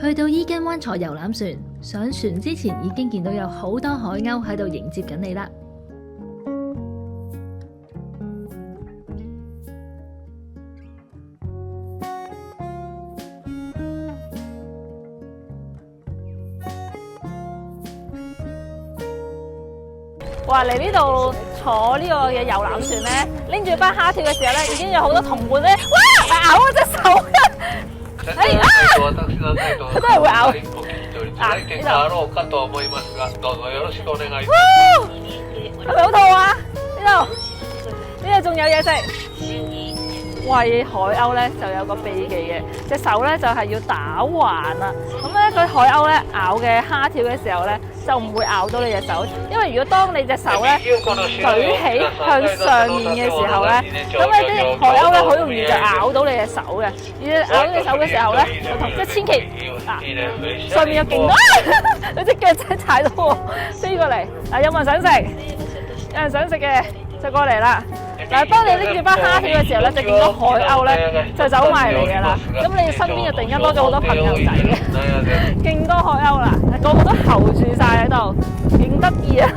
去到伊根灣坐遊覽船，上船之前已經見到有好多海鷗喺度迎接緊你啦。哇！嚟呢度坐呢個嘅遊覽船咧，拎住班蝦條嘅時候咧，已經有好多同伴咧，哇！咬我隻手啊！哎啊！佢真係會咬。啊！呢度。係咪好肚啊？呢度仲有嘢食。餵海鷗咧就有個秘技嘅，隻手咧就係要打橫啊。咁咧佢海鷗咧咬嘅蝦條嘅時候咧，就唔會咬到你隻手，因為如果當你隻手咧舉起向上面嘅時候咧，咁咧啲海鷗咧好容易就咬到你隻手嘅。而咬到你手嘅時候咧，就同即係千祈上面有勁多，你隻腳真係踩到喎，飛過嚟。嗱，有冇人想食？有人想食嘅就過嚟啦。嗱，當你拎住班蝦條嘅時候咧，就見到海鷗咧就走埋嚟嘅啦。咁你身邊就突然間多咗好多朋友仔嘅，勁多海鷗啦，個個都候住晒喺度，勁得意啊！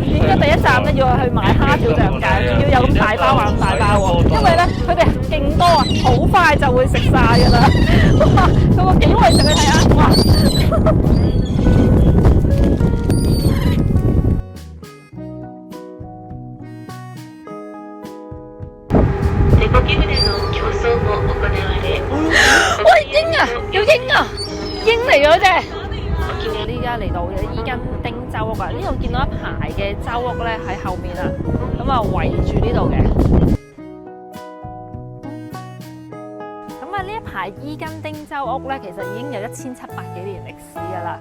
點解第一站咧要去買蝦條就咁解？仲要有咁大包玩大包喎，因為咧佢哋勁多啊，好快就會食晒㗎啦。哇！佢個幾位食你睇下，哇！喂，鷹啊，有鷹啊，鷹嚟咗啫！我哋依家嚟到嘅伊根丁州屋啊，呢度見到一排嘅州屋咧喺後面啊，咁啊圍住呢度嘅。咁啊呢一排伊根丁州屋咧，其實已經有1700幾年歷史噶啦。